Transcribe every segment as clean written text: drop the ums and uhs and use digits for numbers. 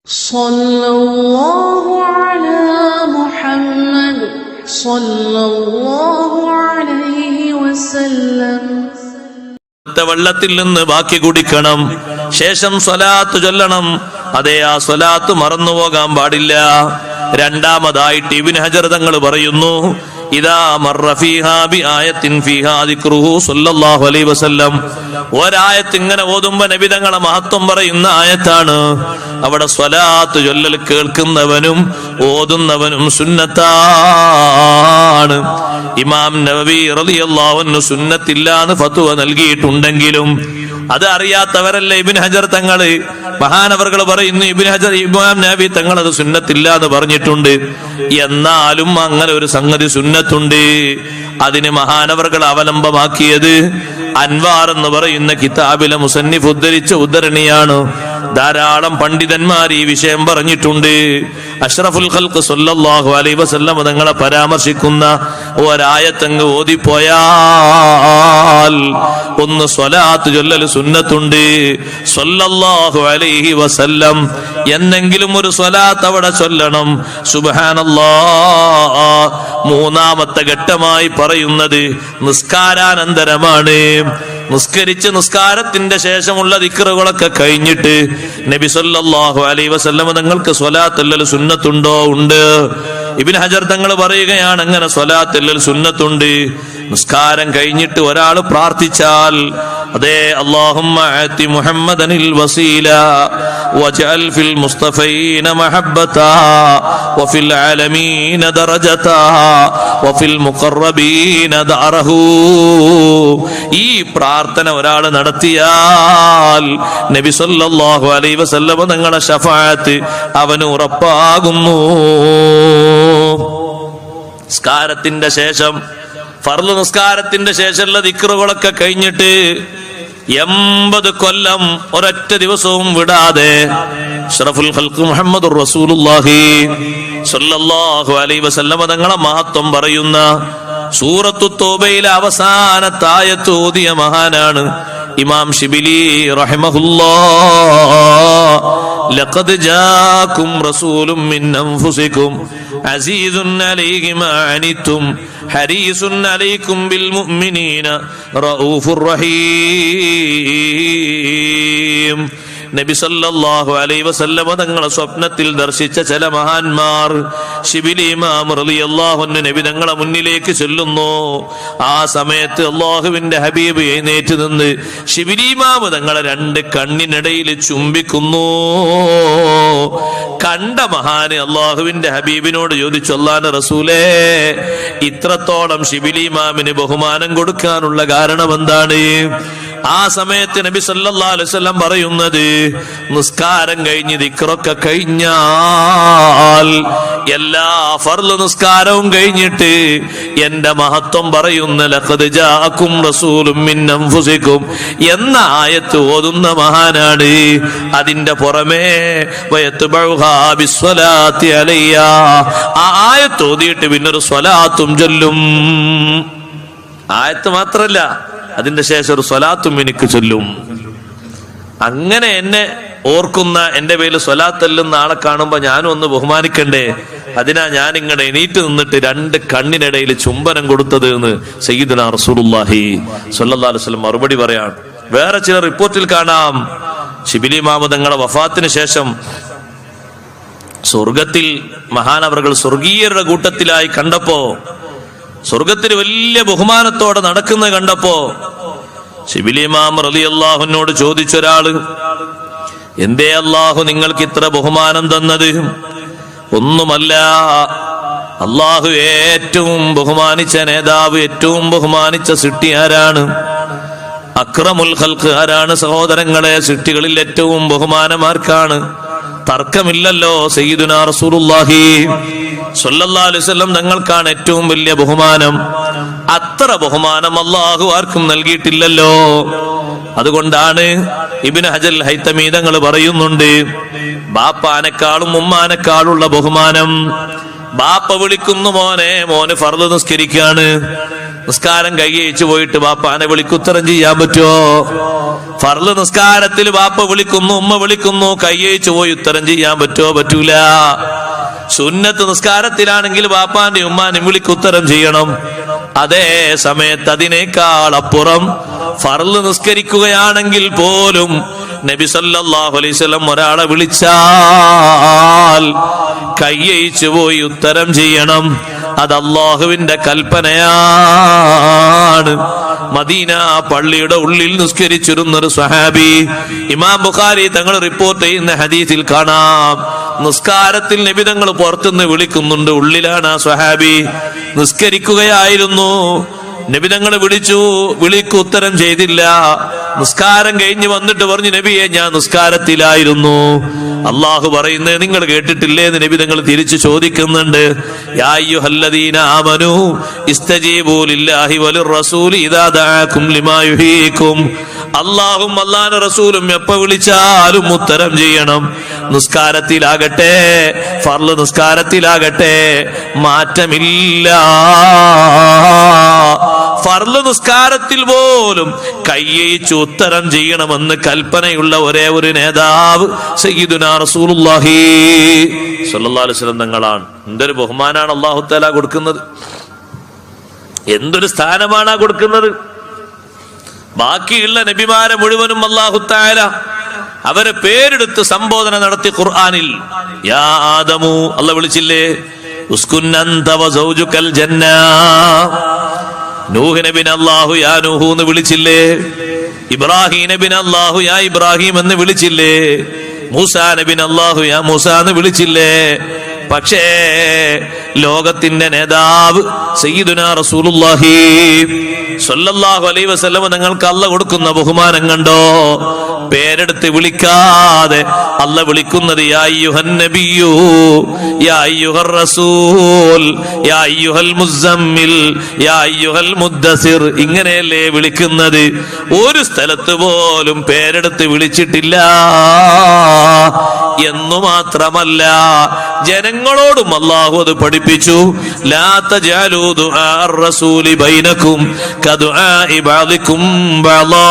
സല്ലല്ലാഹു അലാ മുഹമ്മദ് സല്ലല്ലാഹു അലൈഹി വസല്ലം. വെള്ളത്തിൽ നിന്ന് ബാക്കി കുടിക്കണം, ശേഷം സ്വലാത്ത് ചൊല്ലണം. അതേ, ആ സ്വലാത്ത് മറന്നുപോകാൻ പാടില്ല. രണ്ടാമതായിട്ട് ഇബ്നു ഹജർ തങ്ങൾ പറയുന്നു, ഇദാ മർറ ഫീഹാ ബിആയത്തിൻ ഫീഹാ ദിക്റുഹു സ്വല്ലല്ലാഹു അലൈഹി വസല്ലം. ഒരായത്ത് ഇങ്ങനെ ഓതുമ്പോ നബി തങ്ങളെ മഹത്വം പറയുന്ന ആയത്താണ്. അവിടെ സ്വലാത്ത് ചൊല്ലൽ കേൾക്കുന്നവനും ഓതുന്നവനും സുന്നത്താണ്. ഇമാം നവവി റളിയല്ലാഹു അൻഹു സുന്നത്തില്ലാന്ന് ഫത്വ നൽകിയിട്ടുണ്ടെങ്കിലും അത് അറിയാത്തവരല്ല ഇബ്നു ഹജർ തങ്ങള്. മഹാനവർകൾ പറയുന്നു, ഇമാം നവവി തങ്ങൾ അത് സുന്നത്തില്ല എന്ന് പറഞ്ഞിട്ടുണ്ട്. എന്നാലും അങ്ങനെ ഒരു സംഗതി സുന്നത്തുണ്ട്. അതിന് മഹാനവർകൾ അവലംബമാക്കിയത് അൻവാർ എന്ന് പറയുന്ന കിതാബിലെ മുസന്നിഫ് ഉദ്ധരിച്ച ഉദ്ധരണിയാണ്. ധാരാളം പണ്ഡിതന്മാർ ഈ വിഷയം പറഞ്ഞിട്ടുണ്ട്. അഷ്റഫുൽ ഖൽഖ് സ്വല്ലല്ലാഹു അലൈഹി വസല്ലം തങ്ങളെ പരാമർശിക്കുന്ന ഒരായത്തങ്ങ് ഓതിപ്പോയാൽ ഒന്ന് സ്വലാത്ത് ചൊല്ലൽ സുന്നത്തുണ്ട്. സ്വല്ലല്ലാഹു അലൈഹി വസല്ലം എന്നെങ്കിലും ഒരു സ്വലാത്ത് അവിടെ ചൊല്ലണം. സുബ്ഹാനല്ലാഹ് മൂന്നാമത്തെ ഘട്ടമായി പറയുന്നത് നിസ്കാരാനന്തരമാണ്. നിസ്കരിച്ച് നിസ്കാരത്തിന്റെ ശേഷമുള്ള ദിക്റുകളൊക്കെ കഴിഞ്ഞിട്ട് നബി സല്ലല്ലാഹു അലൈഹി വസല്ലം തങ്ങൾക്ക് സ്വലാത്തുൽ സുന്നത്തുണ്ടോ? ഉണ്ട്. ഇബ്നു ഹജർ തങ്ങൾ പറയുകയാണ്, അങ്ങനെ സ്വലാത്തുൽ സുന്നത്തുണ്ട്. നിസ്കാരം കഴിഞ്ഞിട്ട് ഒരാൾ പ്രാർത്ഥിച്ചാൽ, അതേ, അല്ലാഹുമ്മ ആതി മുഹമ്മദനിൽ വസീല വജഅൽ ഫിൽ മുസ്തഫീന മഹബ്ബതാ വഫിൽ ആലമീന ദറജതാ വഫിൽ മുഖറബീന ദറഹു. ഈ പ്രാർത്ഥന ഒരാൾ നടത്തിയാൽ നബി സല്ലല്ലാഹു അലൈഹി വസല്ലം തങ്ങളുടെ ശഫാഅത്ത് അവന് ഉറപ്പാകുന്നു. നിസ്കാരത്തിന്റെ ശേഷം, ഫർള് നിസ്കാരത്തിന്റെ ശേഷമുള്ള ദിക്റുകളൊക്കെ കഴിഞ്ഞിട്ട് 80 കൊല്ലം ഒരൊറ്റ ദിവസവും വിടാതെ അഷ്റഫുൽ ഖൽഖ് മുഹമ്മദുർ റസൂലുള്ളാഹി സ്വല്ലല്ലാഹു അലൈഹി വസല്ലം തങ്ങളെ മഹത്വം പറയുന്ന സൂറത്തു തൗബയിലെ അവസാനത്തെ ആയത്ത് ഓതിയ മഹാനാണ് ഇമാം ശിബിലി റഹിമഹുല്ലാഹ്. ലഖദ് ജാഅകും റസൂലും മിൻ അൻഫുസികും അസീസുൻ അലൈഹി മാ അനിതും ഹരീസുൻ അലൈക്കും ബിൽ മുഅ്മിനീന റഊഫുർ റഹീം. നബി സല്ലല്ലാഹു അലൈഹി വസല്ലം തങ്ങളെ സ്വപ്നത്തിൽ ദർശിച്ച ചില മഹാന്മാർ ശിബിലി ഇമാം റളിയല്ലാഹു അൻഹു നബി തങ്ങളെ മുന്നിലേക്ക് ചെല്ലുന്നു. ആ സമയത്ത് അല്ലാഹുവിന്റെ ഹബീബ് എഴുന്നേറ്റ് നിന്ന് ശിബിലി ഇമാം തങ്ങളെ രണ്ട് കണ്ണിനിടയിൽ ചുംബിക്കുന്നു. കണ്ട മഹാന് അല്ലാഹുവിന്റെ ഹബീബിനോട് ചോദിച്ചു, അല്ലാഹുവിന്റെ റസൂലേ, ഇത്രത്തോളം ശിബിലി ഇമാമിന് ബഹുമാനം കൊടുക്കാനുള്ള കാരണം എന്താണ്? ആ സമയത്ത് നബി സല്ലല്ലാഹു അലൈഹി വസല്ലം പറയുന്നത്, നിസ്കാരം കഴിഞ്ഞ് ദിക്റൊക്കെ കഴിഞ്ഞാൽ, എല്ലാ ഫർള് നിസ്കാരവും കഴിഞ്ഞിട്ട് എന്റെ മഹത്വം പറയുന്ന ലഖദ് ജാഅകും റസൂലും മിൻ അൻഫുസികും എന്ന ആയത്ത് ഓതുന്ന മഹാനാണ്. അതിന്റെ പുറമേ വയത്ബഉഹാ ബിസ്സലാത്തി അലയ്യ, ആ ആയത്ത് ഓതിയിട്ട് പിന്നൊരു സ്വലാത്തും ചൊല്ലും. ആയത്ത് മാത്രല്ല, അതിന്റെ ശേഷം ഒരു സ്വലാത്തും എനിക്ക് ചൊല്ലും. അങ്ങനെ എന്നെ ഓർക്കുന്ന, എന്റെ പേരിൽ സ്വലാത്തല്ലുന്ന ആളെ കാണുമ്പോ ഞാനും ഒന്ന് ബഹുമാനിക്കണ്ടേ? അതിനാ ഞാൻ ഇങ്ങനെ എണീറ്റ് നിന്നിട്ട് രണ്ട് കണ്ണിനിടയിൽ ചുംബനം കൊടുത്തത് എന്ന് സയ്യിദുനാ റസൂലുള്ളാഹി സ്വല്ലല്ലാഹു അലൈഹി വസല്ലം മറുപടി പറയാണ്. വേറെ ചില റിപ്പോർട്ടിൽ കാണാം, ശിബിലി ഇമാം തങ്ങളുടെ വഫാത്തിന് ശേഷം സ്വർഗത്തിൽ മഹാനവറുകൾ സ്വർഗീയരുടെ കൂട്ടത്തിലായി കണ്ടപ്പോ, സ്വർഗത്തിൽ വലിയ ബഹുമാനത്തോടെ നടക്കുന്ന കണ്ടപ്പോ ശിബിലി ഇമാം റളിയല്ലാഹു അൻഹുവിനോട് ചോദിച്ചൊരാള്, എന്തേ അല്ലാഹു നിങ്ങൾക്ക് ഇത്ര ബഹുമാനം തന്നത്? ഒന്നുമല്ല, അല്ലാഹു ഏറ്റവും ബഹുമാനിച്ച നേതാവ്, ഏറ്റവും ബഹുമാനിച്ച സൃഷ്ടി ആരാണ്? അക്രമുൽ ഖൽഖ് ആരാണ്? സഹോദരങ്ങളെ, സൃഷ്ടികളിൽ ഏറ്റവും ബഹുമാനമാർക്കാണ്? തർക്കമില്ലല്ലോ, സയ്യിദുനാ റസൂലുള്ളാഹി സ്വല്ലല്ലാഹു അലൈഹി വസല്ലം തങ്ങൾക്കാണ് ഏറ്റവും വലിയ ബഹുമാനം. അത്ര ബഹുമാനം അല്ലാഹു ആർക്കും നൽകിയിട്ടില്ലല്ലോ. അതുകൊണ്ടാണ് ഇബ്നു ഹജർ ഹൈതമി തങ്ങൾ പറയുന്നുണ്ട്, ബാപ്പാനെക്കാളും ഉമ്മാനെക്കാളുള്ള ബഹുമാനം. ബാപ്പ വിളിക്കുന്നു, മോനെ, മോന് ഫർള് നിസ്കരിക്കാണ്. നിസ്കാരം കൈയച്ചു പോയിട്ട് ബാപ്പാനെ വിളിക്കുത്തരം ചെയ്യാൻ പറ്റുമോ? ഫർള് നിസ്കാരത്തിൽ ബാപ്പ വിളിക്കുന്നു, ഉമ്മ വിളിക്കുന്നു, കൈയച്ചു പോയി ഉത്തരം ചെയ്യാൻ പറ്റുമോ? പറ്റൂല. സുന്നത്ത് നിസ്കാരത്തിലാണെങ്കിൽ ബാപ്പാന്റെ ഉമ്മാനും വിളിക്കുത്തരം ചെയ്യണം. അതേ സമയത്ത് അതിനേക്കാൾ അപ്പുറം ഫർള് നിസ്കരിക്കുകയാണെങ്കിൽ പോലും നബി സല്ലല്ലാഹു അലൈഹി വസല്ലം ഒരാളെ വിളിച്ചാൽ കൈയച്ചു പോയി ഉത്തരം ചെയ്യണം. അത് അല്ലാഹുവിന്റെ കൽപ്പനയാണ്. മദീന പള്ളിയുടെ ഉള്ളിൽ നിസ്കരിച്ചിരുന്നൊരു സ്വഹാബി, ഇമാം ബുഖാരി തങ്ങൾ റിപ്പോർട്ട് ചെയ്യുന്ന ഹദീസിൽ കാണാം, നിസ്കാരത്തിൽ നബി തങ്ങൾ പുറത്തുനിന്ന് വിളിക്കുന്നുണ്ട്, ഉള്ളിലാണ് ആ സ്വഹാബി. നിസ്കരിക്കുകയായിരുന്നു, നബി തങ്ങൾ വിളിച്ചു, വിളിക്ക് ഉത്തരം ചെയ്തില്ല. നിസ്കാരം കഴിഞ്ഞ് വന്നിട്ട് പറഞ്ഞു, നബിയെ ഞാൻ നിസ്കാരത്തിലായിരുന്നു. അള്ളാഹു പറയുന്നത് നിങ്ങൾ കേട്ടിട്ടില്ലേ എന്ന് നബി തങ്ങൾ തിരിച്ചു ചോദിക്കുന്നുണ്ട്. യാ അയ്യുഹല്ലദീന ആമനൂ ഇസ്തജീബൂ ലില്ലാഹി വലിർറസൂലി ഇദാ ദഅാകും ലിമാ യുഹീകും. അള്ളാഹും അള്ളാഹുവിന്റെ റസൂലും എപ്പോ വിളിച്ചാലും ഉത്തരം ചെയ്യണം. നിസ്കാരത്തിലാകട്ടെ, ഫർള് നിസ്കാരത്തിലാകട്ടെ, മാറ്റമില്ല. ഫർള് നിസ്കാരത്തിൽ പോലും കയ്യയിച്ച് ഉത്തരം ചെയ്യണമെന്ന് കൽപ്പനയുള്ള ഒരേ ഒരു നേതാവ് സയ്യിദുനാ റസൂലുള്ളാഹി സ്വല്ലല്ലാഹു അലൈഹി വസല്ലം തങ്ങളാണ്. എന്തൊരു ബഹുമാനാണ് അല്ലാഹു തആല കൊടുക്കുന്നത്, എന്തൊരു സ്ഥാനമാണ് കൊടുക്കുന്നത്. ബാക്കിയുള്ള നബിമാരെ മുഴുവനും അല്ലാഹു തആല അവരെ പേരെടുത്ത് സംബോധന നടത്തി ഖുർആനിൽ. യാ ആദമു അല്ലാഹു വിളിച്ചില്ലേ, ഉസ്കുൻ അൻത വസൗജുകൽ ജന്ന. നൂഹ് നബിനെ അല്ലാഹു യാ നൂഹു എന്ന് വിളിച്ചില്ലേ? ഇബ്രാഹിം നബിനെ അല്ലാഹു യാ ഇബ്രാഹിം എന്ന് വിളിച്ചില്ലേ? മൂസാ നബിനെ അല്ലാഹു യാ മൂസാ എന്ന് വിളിച്ചില്ലേ? പക്ഷേ ലോകത്തിന്റെ നേതാവ് സയ്യിദുനാ റസൂലുള്ളാഹി സ്വല്ലല്ലാഹു അലൈഹി വസല്ലം നിങ്ങൾക്ക് അല്ലാഹു കൊടുക്കുന്ന ബഹുമാനം കണ്ടോ? പേരെടുത്ത് വിളിക്കാതെ അല്ലാഹു വിളിക്കുന്നത് യാ അയ്യുഹൻ നബിയ്യു, യാ അയ്യുഹർ റസൂൽ, യാ അയ്യുഹൽ മുസമ്മിൽ, യാ അയ്യുഹൽ മുദ്ദസിർ. ഇങ്ങനെയല്ലേ വിളിക്കുന്നത്. ഒരു സ്ഥലത്ത് പോലും പേരെടുത്ത് വിളിച്ചിട്ടില്ല. എന്നു മാത്രമല്ല, ജനങ്ങളോടും അല്ലാഹു അത് പഠിപ്പിച്ചു. ലാ തജഅലൂ ദുആഅർ റസൂലി ബൈനകും കദുആഇ ബഅദികും ബഅദാ.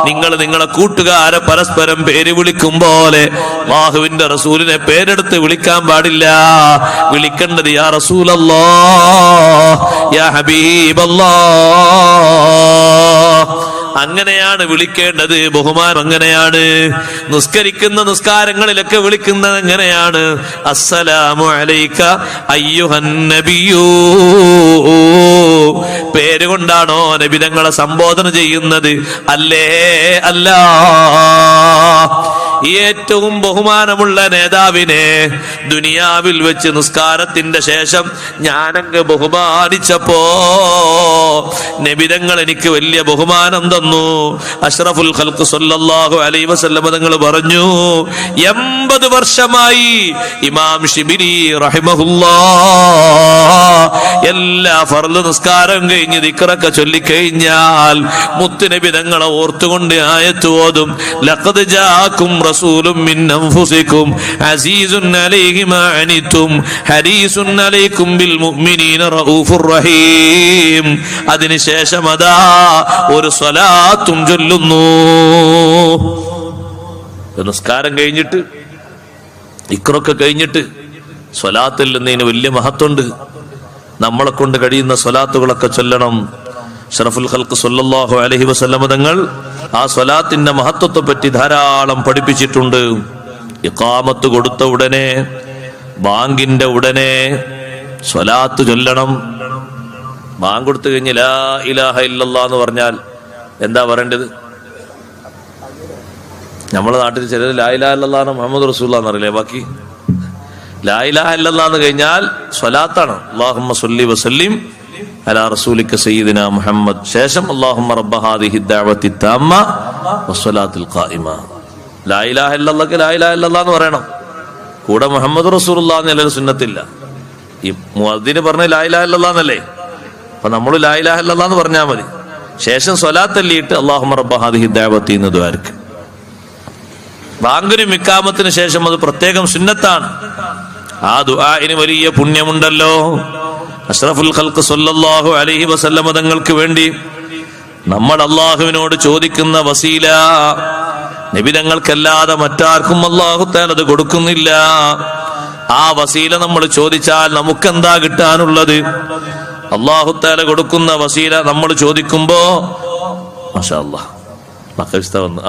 നിങ്ങൾ നിങ്ങളെ കൂട്ടുകാരെ പരസ്പരം പേര് വിളിക്കും പോലെ അല്ലാഹുവിന്റെ റസൂലിനെ പേരെടുത്ത് വിളിക്കാൻ പാടില്ല. വിളിക്കേണ്ടത് യാ റസൂലല്ലാഹ്, യാ ഹബീബല്ലാഹ്. അങ്ങനെയാണ് വിളിക്കേണ്ടത്. ബഹുമാനം അങ്ങനെയാണ്. നിസ്കരിക്കുന്ന നിസ്കാരങ്ങളിലൊക്കെ വിളിക്കുന്നത് എങ്ങനെയാണ്? അസ്സലാമു അലൈക അയ്യുഹൻ നബിയൂ. പേരുകൊണ്ടാണോ നബി തങ്ങളെ സംബോധന ചെയ്യുന്നത്? അല്ലേ അല്ല. ഏറ്റവും ബഹുമാനമുള്ള നേതാവിനെ ദുനിയാവിൽ വെച്ച് നിസ്കാരത്തിന്റെ ശേഷം ഞാനങ്ങ് ബഹുമാനിച്ചപ്പോ നബിതങ്ങൾ എനിക്ക് വലിയ ബഹുമാനം തന്നു. അഷ്റഫുൽ ഖൽഖ് സല്ലല്ലാഹു അലൈഹി വസല്ലം തങ്ങൾ പറഞ്ഞു, 80 വർഷമായി ഇമാം ശിബിലി റഹിമഹുല്ലാഹ് എല്ലാ ഫർള് നിസ്കാരം കഴിഞ്ഞ് ദിക്റൊക്കെ ചൊല്ലിക്കഴിഞ്ഞാൽ മുത്തുനബി തങ്ങളെ ഓർത്തുകൊണ്ട് ആയത്ത് ഓതും. ലഖദ് ജാഅകും റസൂലും മിൻ അൻഫുസികും അസീസുൻ അലൈഹി മാ അനിതും ഹരീസുൻ അലൈക്കും ബിൽ മുഅ്മിനീന റഊഫുർ റഹീം. അതിനുശേഷം അതാ ഒരു സ്വലാത്തും ചൊല്ലുന്നു. നിസ്കാരം കഴിഞ്ഞിട്ട് ദിക്റൊക്കെ കഴിഞ്ഞിട്ട് സ്വലാത്തിൽ നിന്നതിന് വലിയ മഹത്വമുണ്ട്. നമ്മളെ കൊണ്ട് കഴിയുന്ന സ്വലാത്തുകളൊക്കെ ചൊല്ലണം. അഷ്റഫുൽ ഖൽഖ് സല്ലല്ലാഹു അലൈഹി വസല്ലം തങ്ങൾ ആ സ്വലാത്തിന്റെ മഹത്വത്തെ പറ്റി ധാരാളം പഠിപ്പിച്ചിട്ടുണ്ട്. ഇഖാമത്ത് കൊടുത്ത ഉടനെ, ബാങ്കിന്റെ ഉടനെ സ്വലാത്ത് ചൊല്ലണം. ബാങ്ക് കൊടുത്തു കഴിഞ്ഞ് ലാ ഇലാഹ ഇല്ലല്ലാഹ് എന്ന് പറഞ്ഞാൽ എന്താ പറയേണ്ടത്? നമ്മളെ നാട്ടിൽ ചിലർ ലാ ഇലാഹ ഇല്ലല്ലാഹ് മുഹമ്മദ് റസൂലുള്ളാഹ് എന്നറിയില്ലേ? ബാക്കി ലാ ഇലാഹ ഇല്ലല്ലാഹ് എന്ന് കഴിഞ്ഞാൽ സ്വലാത്താണ്. അല്ലാഹുമ്മ സ്വല്ലി വസല്ലിം അലാ റസൂലിക സയ്യിദിനാ മുഹമ്മദ്. ശേഷം അല്ലാഹുമ്മ റബ്ബ ഹാദിഹി ദഅവത്തി തമ്മ വസ്സലാത്തുൽ ഖായിമ. ലാ ഇലാഹ ഇല്ലല്ലാഹ് ലാ ഇലാഹ ഇല്ലല്ലാഹ് എന്ന് പറയണം. കൂടെ മുഹമ്മദ് റസൂലുള്ളാഹ് എന്നൊരു സുന്നത്തില്ല. ഈ മുഅദ്ദിന് പറഞ്ഞ ലാ ഇലാഹ ഇല്ലല്ലാഹ് എന്നല്ലേ? അപ്പൊ നമ്മൾ ലാ ഇലാഹ ഇല്ലല്ലാഹ് എന്ന് പറഞ്ഞാൽ മതി. ശേഷം സ്വലാത്ത് ചൊല്ലിയിട്ട് അല്ലാഹുമ്മ റബ്ബ ഹാദിഹി ദഅവത്തി എന്ന് ദുആർക്ക്. ബാങ്കിനും ഇഖാമത്തിന് ശേഷം അത് പ്രത്യേകം സുന്നത്താണ്. ആ ദുആഇന് വലിയ പുണ്യമുണ്ടല്ലോ. അഷ്റഫുൽ ഖൽഖ് സ്വല്ലല്ലാഹു അലൈഹി വസല്ലമ തങ്ങൾക്ക് വേണ്ടി നമ്മൾ അള്ളാഹുവിനോട് ചോദിക്കുന്ന വസീല നബി തങ്ങൾക്കല്ലാതെ മറ്റാർക്കും അല്ലാഹു തആല അത് കൊടുക്കുന്നില്ല. ആ വസീല നമ്മൾ ചോദിച്ചാൽ നമുക്കെന്താ കിട്ടാനുള്ളത്? അല്ലാഹു തആല കൊടുക്കുന്ന വസീല നമ്മൾ ചോദിക്കുമ്പോ മാഷാ അല്ലാഹ് മക്കളിസ്ത വന്നു.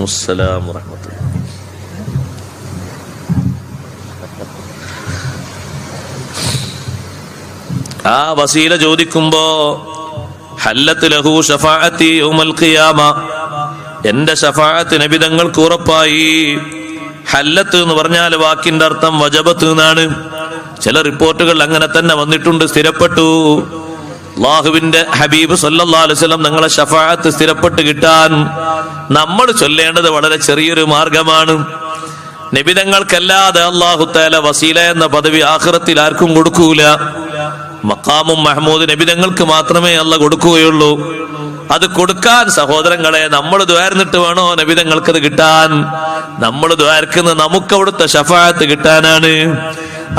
അസ്സലാമു അലൈക്കും. ആ വസീല ചോദിക്കുമ്പോ ഹല്ലത്ത് ലഹു ശഫാഅത്തി യൗമൽ ഖിയാമ, എന്റെ ശഫാഅത്ത് നബി തങ്ങൾക്ക് ഉറപ്പായി. ഹല്ലത്ത് എന്ന് പറഞ്ഞാൽ വാക്കിന്റെ അർത്ഥം വജബത്ത് എന്നാണ്. ചില റിപ്പോർട്ടുകൾ അങ്ങനെ തന്നെ വന്നിട്ടുണ്ട്, സ്ഥിരപ്പെട്ടു. അല്ലാഹുവിന്റെ ഹബീബ് സല്ലല്ലാഹു അലൈഹി വസല്ലം നിങ്ങളെ ശഫാഅത്ത് സ്ഥിരപ്പെട്ട് കിട്ടാൻ നമ്മൾ ചൊല്ലേണ്ടത് വളരെ ചെറിയൊരു മാർഗമാണ്. നബി തങ്ങൾക്കല്ലാതെ അല്ലാഹു തആല വസീല എന്ന പദവി ആഖിറത്തിൽ ആർക്കും കൊടുക്കൂല. മഖാമും മഹ്മൂദ് നബി തങ്ങൾക്ക് മാത്രമേ അല്ലാഹ് കൊടുക്കുകയുള്ളൂ. അത് കൊടുക്കാൻ സഹോദരങ്ങളെ നമ്മൾ ദ്വാരന്നിട്ട് വേണോ നബി തങ്ങൾക്കത് കിട്ടാൻ? നമ്മൾ ദ്വാരക്കുന്നത് നമുക്ക് അവിടുത്തെ ശഫാഅത്ത് കിട്ടാനാണ്.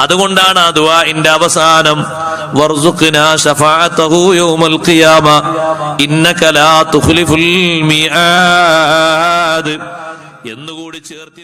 അതുകൊണ്ടാണ് ആ ദുആഇന്റെ അവസാനം വർസുഖ്നാ ശഫാഅതഹു യൗമൽ ഖിയാമ ഇന്നക ലാ തുഖ്ലിഫുൽ മിആദ് എന്നുകൂടി ചേർത്തി